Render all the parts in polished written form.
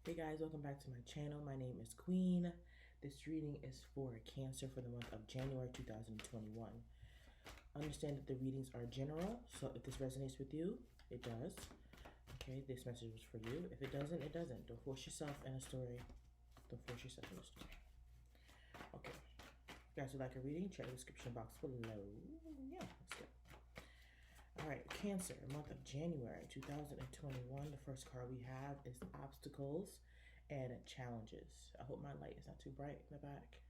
Hey guys, welcome back to my channel. My name is Queen. This reading is for Cancer for the month of January 2021. Understand that the readings are general, so if this resonates with you, it does. Okay, this message was for you. If it doesn't, it doesn't. Don't force yourself in a story. Don't force yourself in a story. Okay, if you guys would like a reading, check the description box below. Yeah, let's go. All right, Cancer, month of January 2021. The first card we have is obstacles and challenges. I hope my light is not too bright in the back.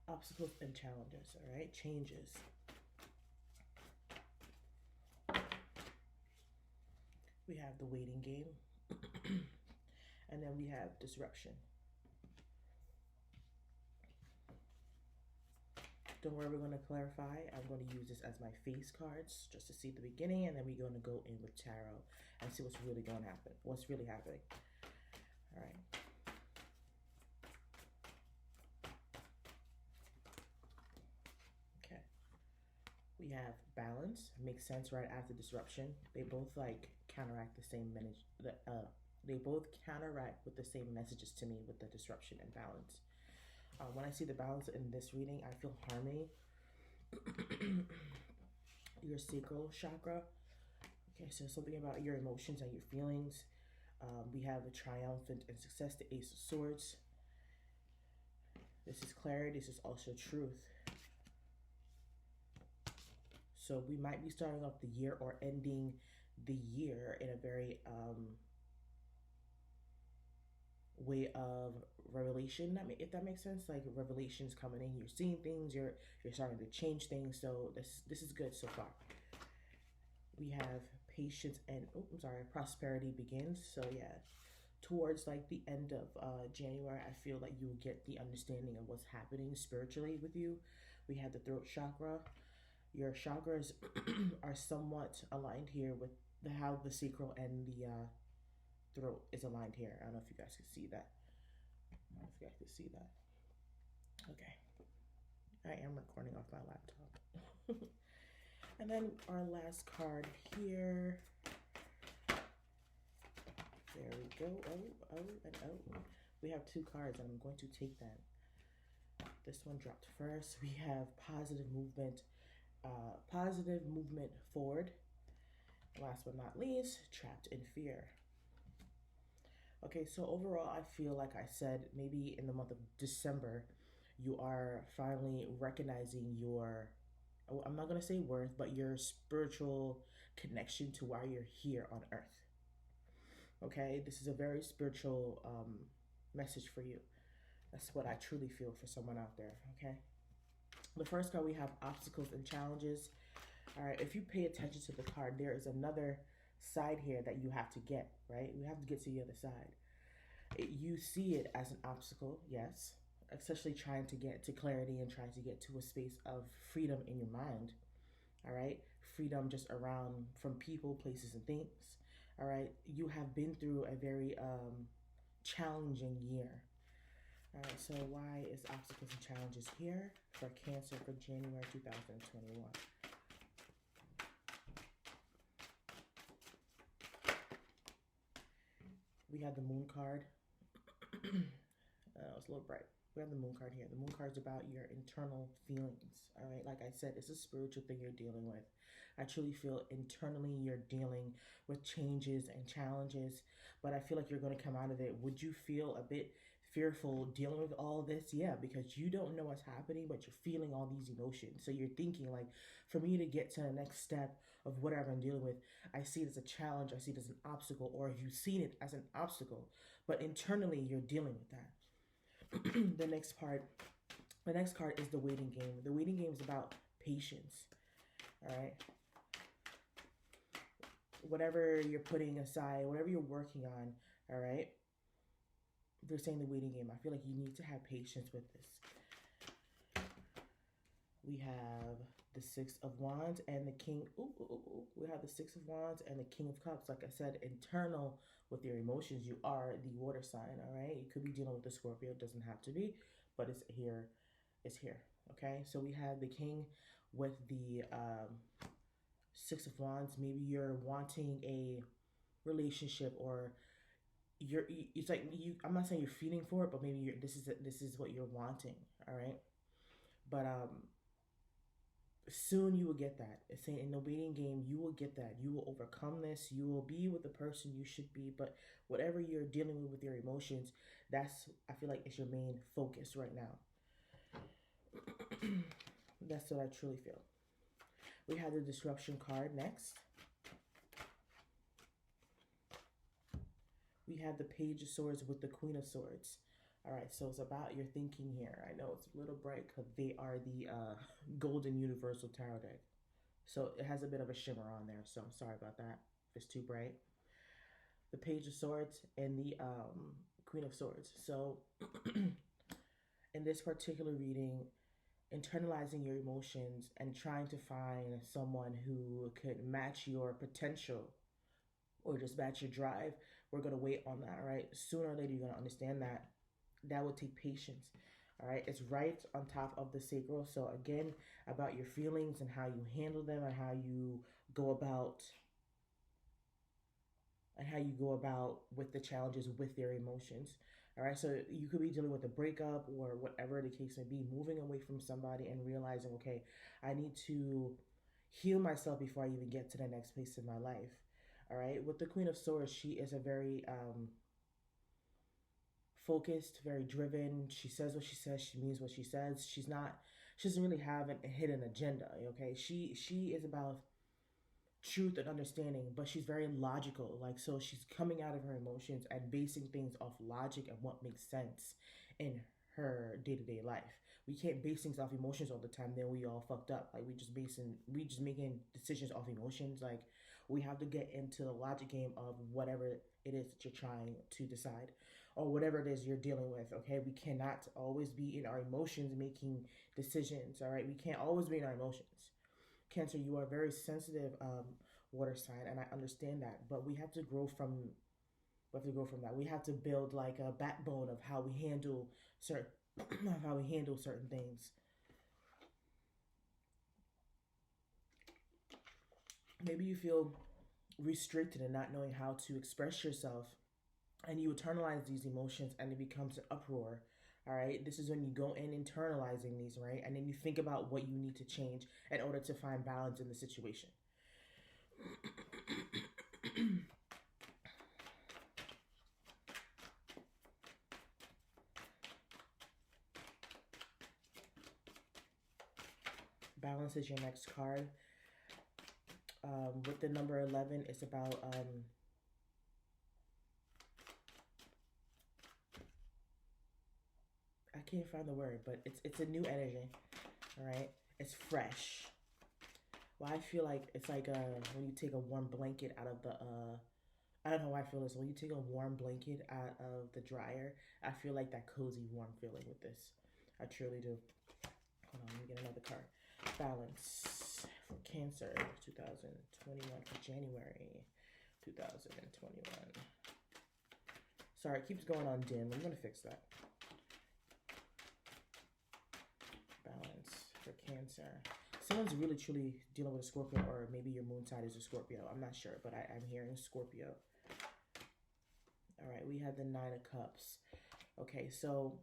Obstacles and challenges, all right? Changes. We have the waiting game. And then we have disruption. Don't worry, we're going to clarify. I'm going to use this as my face cards just to see the beginning, and then we're going to go in with tarot and see what's really going to happen, what's really happening. All right. Okay. We have balance. Makes sense right after disruption. They both like counteract the same message. They both counteract with the same messages to me with the disruption and balance. When I see the balance in this reading, I feel harmony. Your sacral chakra. Okay, so something about your emotions and your feelings. We have the triumphant and success, the Ace of Swords. This is clarity. This is also truth. So we might be starting off the year or ending the year in a very way of revelation. If that makes sense, like revelations coming in, you're seeing things, you're starting to change things. So this is good so far. We have patience and prosperity begins. So yeah, towards like the end of January, I feel like you will get the understanding of what's happening spiritually with you. We have the throat chakra. Your chakras are somewhat aligned here with how the sacral and the throat is aligned here. I don't know if you guys can see that. I don't know if you guys can see that. Okay. I am recording off my laptop. And then our last card here. There we go. Oh, and oh. We have two cards, and I'm going to take them. This one dropped first. We have positive movement forward. Last but not least, trapped in fear. Okay, so overall, I feel like I said maybe in the month of December, you are finally recognizing your, I'm not going to say worth, but your spiritual connection to why you're here on earth. Okay, this is a very spiritual message for you. That's what I truly feel for someone out there, okay? The first card we have obstacles and challenges. All right, if you pay attention to the card, there is another side here that you have to get, right? We have to get to the other side. You see it as an obstacle, yes, especially trying to get to clarity and trying to get to a space of freedom in your mind. All right, freedom just around from people, places, and things. All right, you have been through a very challenging year. All right, so why is obstacles and challenges here for Cancer for January 2021? We have the Moon card. It's a little bright. We have the Moon card here. The Moon card is about your internal feelings. All right, like I said, it's a spiritual thing you're dealing with. I truly feel internally you're dealing with changes and challenges, but I feel like you're going to come out of it. Would you feel a bit fearful dealing with all of this? Yeah, because you don't know what's happening, but you're feeling all these emotions. So you're thinking like, for me to get to the next step of whatever I'm dealing with, I see it as a challenge, I see it as an obstacle, or you've seen it as an obstacle, but internally you're dealing with that. The next card is the waiting game. The waiting game is about patience. All right. Whatever you're putting aside, whatever you're working on, all right. They're saying the waiting game. I feel like you need to have patience with this. We have the Six of Wands and the King. We have the Six of Wands and the King of Cups. Like I said, internal with your emotions, you are the water sign, all right? You could be dealing with the Scorpio. It doesn't have to be, but it's here. It's here, okay? So we have the King with the Six of Wands. Maybe you're wanting a relationship or it's like you, I'm not saying you're feeding for it, but maybe this is what you're wanting, all right? But soon you will get that. It's saying in the waiting game, you will get that. You will overcome this. You will be with the person you should be. But whatever you're dealing with your emotions, that's, I feel like, it's your main focus right now. That's what I truly feel. We have the disruption card next. We have the Page of Swords with the Queen of Swords. All right, so it's about your thinking here. I know it's a little bright because they are the Golden Universal Tarot deck. So it has a bit of a shimmer on there, so I'm sorry about that if it's too bright. The Page of Swords and the Queen of Swords. So in this particular reading, internalizing your emotions and trying to find someone who could match your potential or just match your drive, we're going to wait on that, right? Sooner or later, you're going to understand that. That will take patience. All right, it's right on top of the sacral. So again, about your feelings and how you handle them and how you go about with the challenges with their emotions. All right, so you could be dealing with a breakup or whatever the case may be, moving away from somebody and realizing, okay, I need to heal myself before I even get to the next place in my life. All right, with the Queen of Swords, she is a very focused, very driven. She says what she says. She means what she says. She doesn't really have a hidden agenda. Okay, she is about truth and understanding, but she's very logical. Like, so she's coming out of her emotions and basing things off logic and what makes sense in her day-to-day life. We can't base things off emotions all the time, then we all fucked up. Like, we just making decisions off emotions. Like, we have to get into the logic game of whatever it is that you're trying to decide or whatever it is you're dealing with. Okay, we cannot always be in our emotions making decisions. All right, we can't always be in our emotions. Cancer, you are very sensitive water sign, and I understand that, but we have to grow from that. We have to build like a backbone of how we handle certain things. Maybe you feel restricted and not knowing how to express yourself, and you internalize these emotions and it becomes an uproar. All right, this is when you go in internalizing these, right? And then you think about what you need to change in order to find balance in the situation. Balance is your next card. With the number 11, it's about I can't find the word, but it's a new energy. All right, it's fresh. Well, I feel like it's like when you take a warm blanket out of the I don't know why I feel this. When you take a warm blanket out of the dryer, I feel like that cozy warm feeling with this. I truly do. Hold on, let me get another card. Balance for Cancer 2021 for January 2021. Sorry, it keeps going on dim. I'm gonna fix that. Balance for Cancer. Someone's really truly dealing with a Scorpio, or maybe your moon side is a Scorpio. I'm not sure, but I'm hearing Scorpio. All right, we have the Nine of Cups. Okay, so,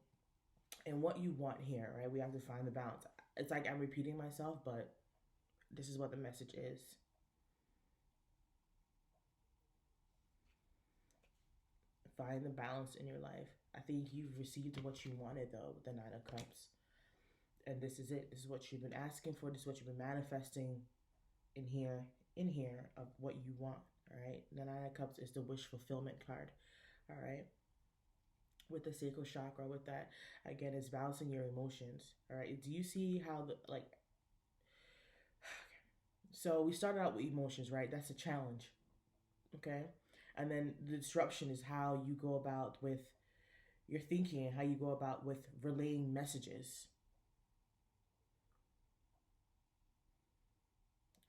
and what you want here, right? We have to find the balance. It's like I'm repeating myself, but this is what the message is. Find the balance in your life. I think you've received what you wanted, though, with the Nine of Cups. And this is it. This is what you've been asking for. This is what you've been manifesting in here of what you want. All right. The Nine of Cups is the wish fulfillment card. All right. With the sacral chakra, with that, again, it's balancing your emotions. All right. Do you see how so we started out with emotions, right? That's a challenge. Okay. And then the disruption is how you go about with your thinking and how you go about with relaying messages.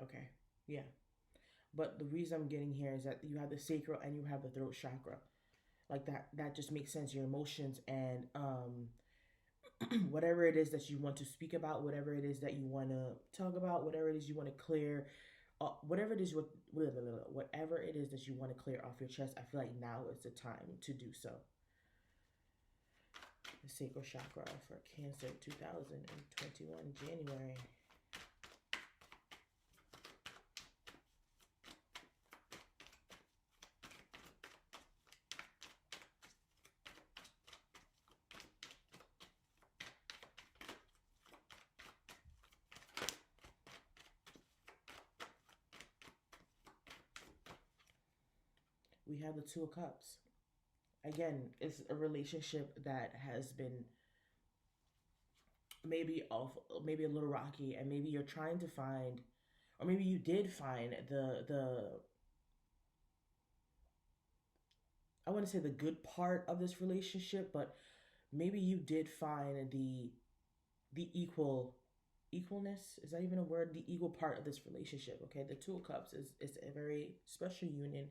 Okay, yeah. But the reason I'm getting here is that you have the sacral and you have the throat chakra. Like that just makes sense. Your emotions and whatever it is that you want to speak about, whatever it is that you want to talk about, whatever it is you want to clear, whatever it is, whatever it is that you want to clear off your chest, I feel like now is the time to do so. The sacral chakra for Cancer 2021 January. We have the Two of Cups. Again, it's a relationship that has been maybe off, maybe a little rocky, and maybe you're trying to find, or maybe you did find the I want to say the good part of this relationship, but maybe you did find the equalness, is that even a word, the equal part of this relationship. Okay, the Two of Cups is a very special union.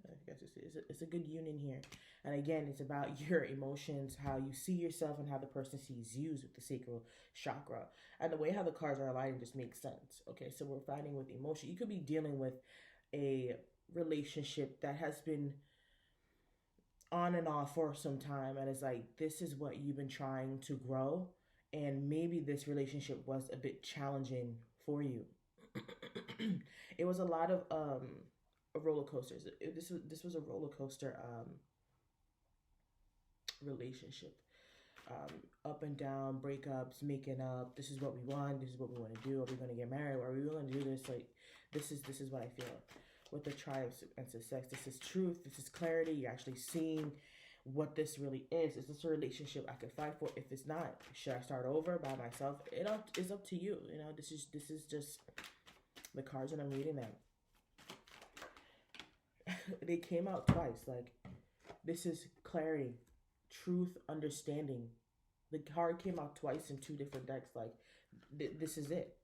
I guess it's a good union here. And again, it's about your emotions, how you see yourself, and how the person sees you with the sacral chakra. And the way how the cards are aligning just makes sense. Okay, so we're fighting with emotion. You could be dealing with a relationship that has been on and off for some time, and it's like, this is what you've been trying to grow, and maybe this relationship was a bit challenging for you. It was a lot of roller coasters. This was a roller coaster relationship. Up and down, breakups, making up. This is what we want. This is what we want to do. Are we going to get married? Are we willing to do this? Like, this is what I feel with the tribes and success. This is truth. This is clarity. You're actually seeing what this really is. Is this a relationship I could fight for? If it's not, should I start over by myself? It's up to you. You know, this is just the cards that I'm reading them. They came out twice. Like, this is clarity, truth, understanding. The card came out twice in two different decks. Like, this is it.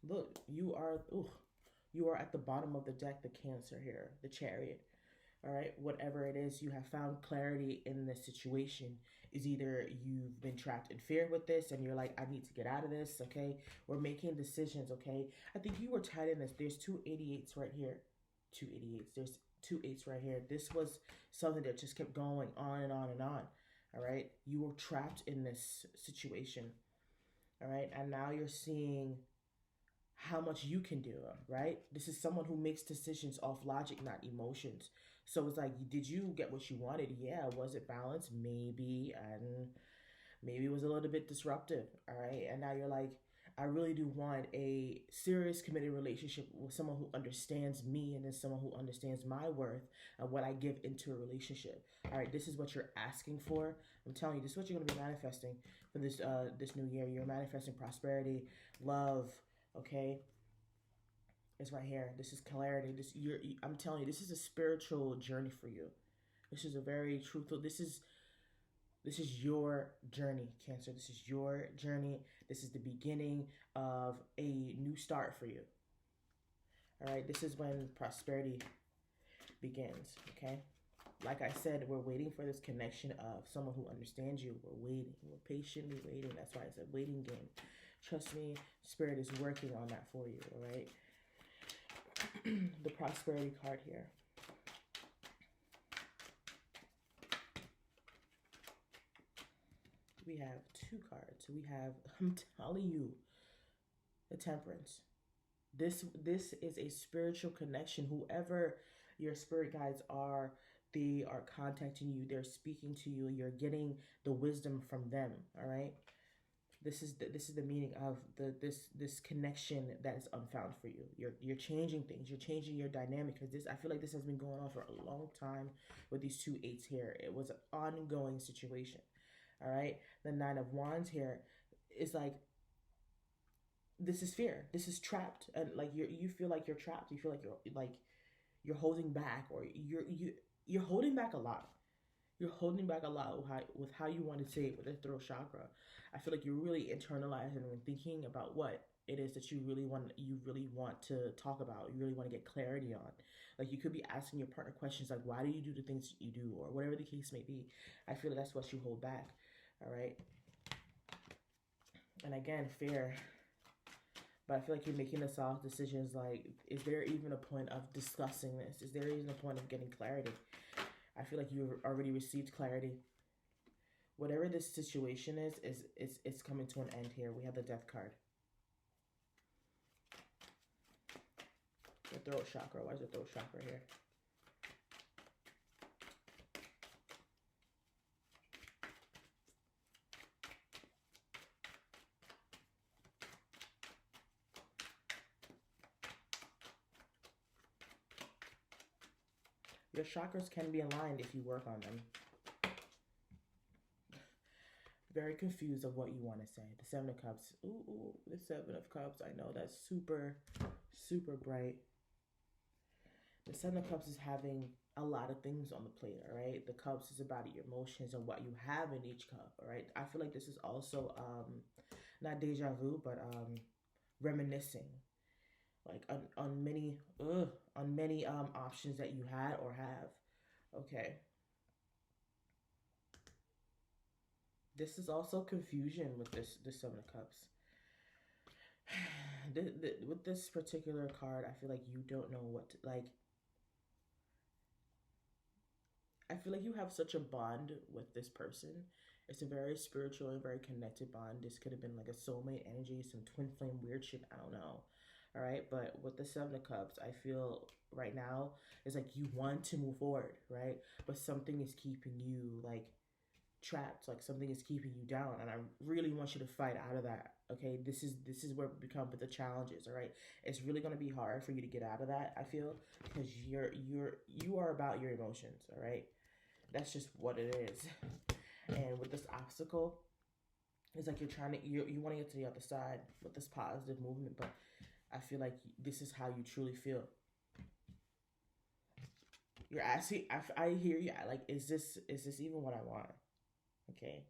Look, you are at the bottom of the deck, the Cancer here, the Chariot. All right, whatever it is, you have found clarity in this situation. Is either you've been trapped in fear with this and you're like, I need to get out of this, okay? We're making decisions, okay? I think you were tied in this. There's 288s right here. 288s. There's 2 8s right here. This was something that just kept going on and on and on, all right? You were trapped in this situation, all right? And now you're seeing how much you can do, right? This is someone who makes decisions off logic, not emotions. So it's like, did you get what you wanted? Yeah. Was it balanced? Maybe. And maybe it was a little bit disruptive. All right. And now you're like, I really do want a serious committed relationship with someone who understands me, and then someone who understands my worth and what I give into a relationship. All right. This is what you're asking for. I'm telling you, this is what you're going to be manifesting for this new year. You're manifesting prosperity, love. Okay. It's right here. This is clarity. I'm telling you, this is a spiritual journey for you. This is a very truthful. This is your journey, Cancer. This is your journey. This is the beginning of a new start for you. All right. This is when prosperity begins. Okay. Like I said, we're waiting for this connection of someone who understands you. We're waiting. We're patiently waiting. That's why it's a waiting game. Trust me, Spirit is working on that for you. All right. The prosperity card here. We have two cards. We have, I'm telling you, the Temperance. This is a spiritual connection. Whoever your spirit guides are, they are contacting you. They're speaking to you. You're getting the wisdom from them. All right. This is the meaning of this connection that is unfound for you. You're changing things. You're changing your dynamic, because I feel like this has been going on for a long time with these 2 8s here. It was an ongoing situation. All right. The 9 of Wands here is like, this is fear. This is trapped, and like you feel like you're trapped. You feel like you're holding back, or you're holding back a lot. You're holding back a lot with how you want to say it with the throat chakra. I feel like you're really internalizing and thinking about what it is that you really want to talk about. You really want to get clarity on. Like, you could be asking your partner questions like, why do you do the things that you do, or whatever the case may be. I feel like that's what you hold back. All right. And again, fear. But I feel like you're making the soft decisions. Like, is there even a point of discussing this? Is there even a point of getting clarity? I feel like you've already received clarity. Whatever this situation is it's coming to an end here. We have the Death card. The throat chakra. Why is the throat chakra here? Your chakras can be aligned if you work on them. Very confused of what you want to say. The Seven of Cups. Ooh, the Seven of Cups. I know that's super, super bright. The Seven of Cups is having a lot of things on the plate, all right? The Cups is about your emotions and what you have in each cup, all right? I feel like this is also, not deja vu, but reminiscing. Like on many options that you had or have. Okay. This is also confusion with this Seven of Cups. With this particular card, I feel like you don't know what to, like. I feel like you have such a bond with this person. It's a very spiritual and very connected bond. This could have been like a soulmate energy, some twin flame weird shit. I don't know. All right, but with the Seven of Cups, I feel right now is like you want to move forward, right? But something is keeping you like trapped, like something is keeping you down, and I really want you to fight out of that. Okay, this is where we become with the challenges. All right, it's really gonna be hard for you to get out of that. I feel because you are about your emotions. All right, that's just what it is. And with this obstacle, it's like you're trying to you want to get to the other side with this positive movement, but I feel like this is how you truly feel. You're asking. I hear you. Like, is this even what I want? Okay.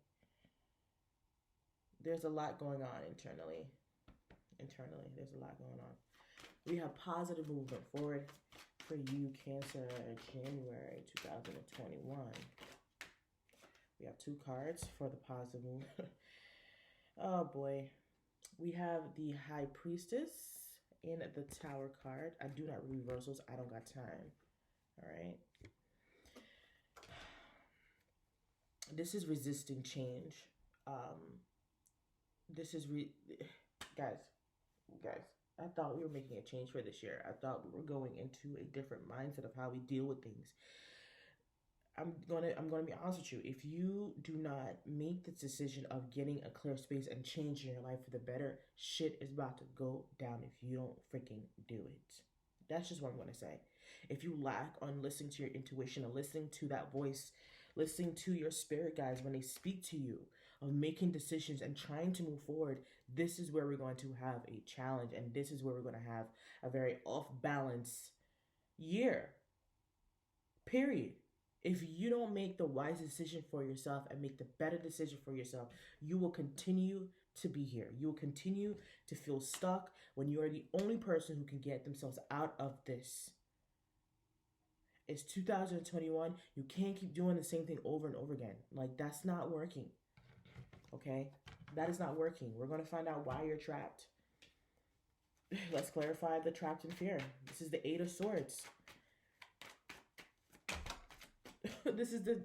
There's a lot going on internally. Internally, there's a lot going on. We have positive movement forward for you, Cancer, January 2021. We have two cards for the positive movement. Oh boy. We have the High Priestess in the Tower card. I do not read reversals. I don't got time. All right. This is resisting change. This is guys, guys. I thought we were making a change for this year. I thought we were going into a different mindset of how we deal with things. I'm gonna be honest with you. If you do not make the decision of getting a clear space and changing your life for the better, shit is about to go down if you don't freaking do it. That's just what I'm gonna say. If you lack on listening to your intuition and listening to that voice, listening to your spirit guides when they speak to you, of making decisions and trying to move forward, this is where we're going to have a challenge, and this is where we're going to have a very off balance year. Period. If you don't make the wise decision for yourself and make the better decision for yourself, you will continue to be here. You will continue to feel stuck when you are the only person who can get themselves out of this. It's 2021. You can't keep doing the same thing over and over again. Like, that's not working. Okay? That is not working. We're going to find out why you're trapped. Let's clarify the trapped in fear. This is the Eight of Swords.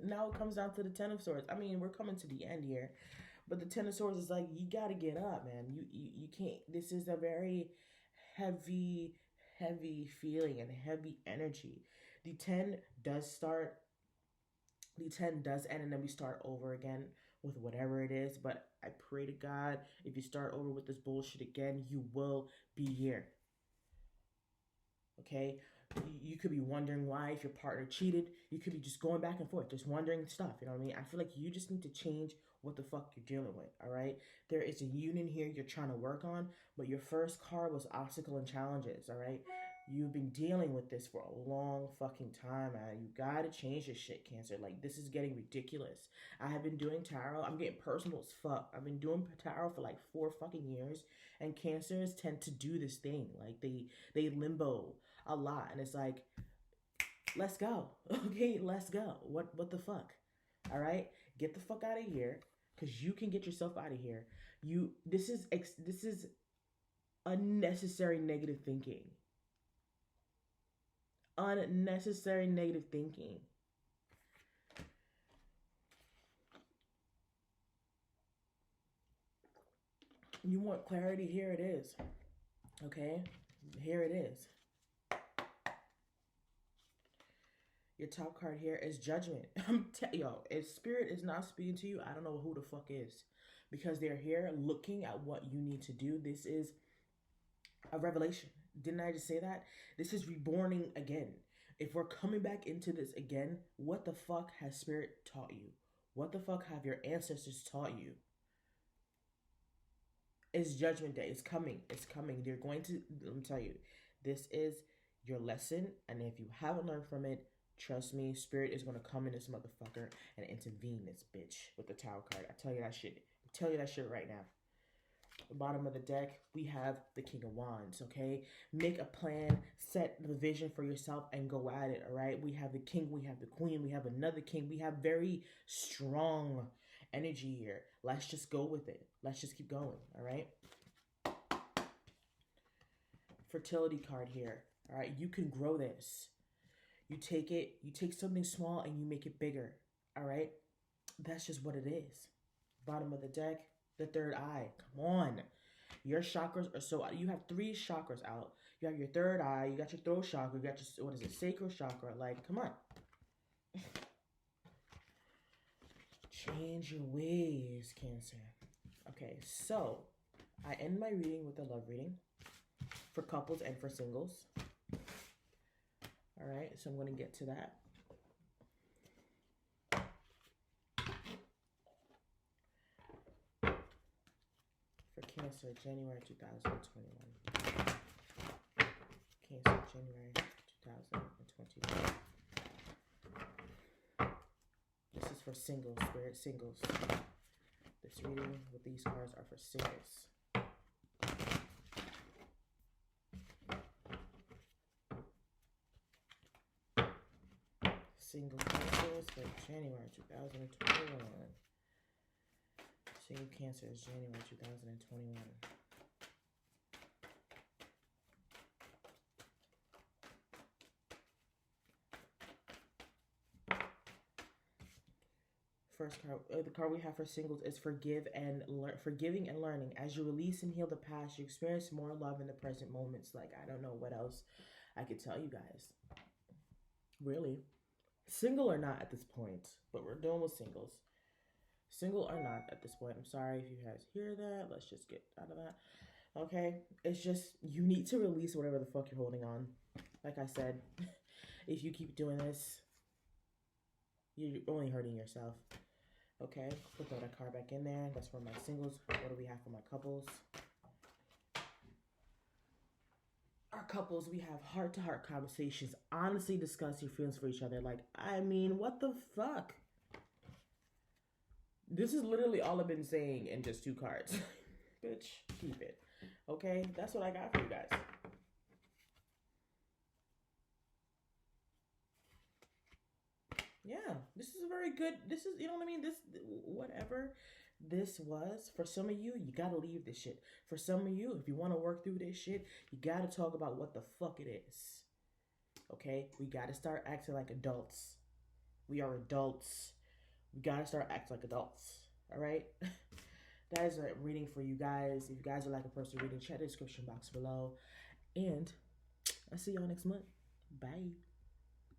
Now it comes down to the Ten of Swords. I mean, we're coming to the end here. But the Ten of Swords is like, you got to get up, man. You can't. This is a very heavy feeling and heavy energy. The 10 does start. The 10 does end, and then we start over again with whatever it is. But I pray to God, if you start over with this bullshit again, you will be here. Okay? You could be wondering why, if your partner cheated. You could be just going back and forth, just wondering stuff. You know what I mean? I feel like you just need to change what the fuck you're dealing with, all right? There is a union here you're trying to work on, but your first card was obstacle and challenges, all right? You've been dealing with this for a long fucking time, man. You gotta change this shit, Cancer. Like, this is getting ridiculous. I have been doing tarot. I'm getting personal as fuck. I've been doing tarot for like 4 fucking years, and Cancers tend to do this thing. Like, they limbo a lot, and it's like, let's go. Okay, let's go. What the fuck? All right, get the fuck out of here. because you can get yourself out of here. This is unnecessary negative thinking. Unnecessary negative thinking. You want clarity? Here it is. Okay? Here it is. Your top card here is Judgment. Yo, if Spirit is not speaking to you, I don't know who the fuck is. Because they're here looking at what you need to do. This is a revelation. Didn't I just say that? This is reborning again. If we're coming back into this again, what the fuck has Spirit taught you? What the fuck have your ancestors taught you? It's Judgment Day. It's coming. It's coming. They're going to, let me tell you, this is your lesson. And if you haven't learned from it, trust me, Spirit is going to come in this motherfucker and intervene this bitch with the Tower card. I tell you that shit. I'm telling you that shit right now. The bottom of the deck, we have the King of Wands, okay? Make a plan, set the vision for yourself, and go at it, all right? We have the King, we have the Queen, we have another King. We have very strong energy here. Let's just go with it. Let's just keep going, all right? Fertility card here, all right? You can grow this. You take it, you take something small and you make it bigger, all right? That's just what it is. Bottom of the deck, the third eye. Come on. Your chakras are so out. You have 3 chakras out. You have your third eye. You got your throat chakra. You got your, what is it, sacral chakra. Like, come on. Change your ways, Cancer. Okay, so I end my reading with a love reading for couples and for singles. All right, so I'm going to get to that. For Cancer, January 2021. Cancer, January 2021. This is for singles, Spirit, singles. This reading with these cards are for singles. Single Cancers for January 2021. Single Cancers, January 2021. First card, the card we have for singles is forgiving and learning. As you release and heal the past, you experience more love in the present moments. Like, I don't know what else I could tell you guys. Really. Single or not at this point, but we're dealing with singles. Single or not at this point. I'm sorry if you guys hear that. Let's just get out of that. Okay? It's just, you need to release whatever the fuck you're holding on. Like I said, if you keep doing this, you're only hurting yourself. Okay? Put that card back in there. That's for my singles. What do we have for my couples? Our couples, we have heart-to-heart conversations. Honestly discuss your feelings for each other. Like, I mean, what the fuck? This is literally all I've been saying in just 2 cards. Bitch, keep it. Okay? That's what I got for you guys. Yeah, this is a very good, this is, you know what I mean? This, whatever this was, for some of you, you gotta leave this shit. For some of you, if you want to work through this shit, you gotta talk about what the fuck it is. Okay? We gotta start acting like adults. We are adults. We gotta start acting like adults. Alright? That is a reading for you guys. If you guys would like a personal reading, check the description box below. And I'll see y'all next month. Bye.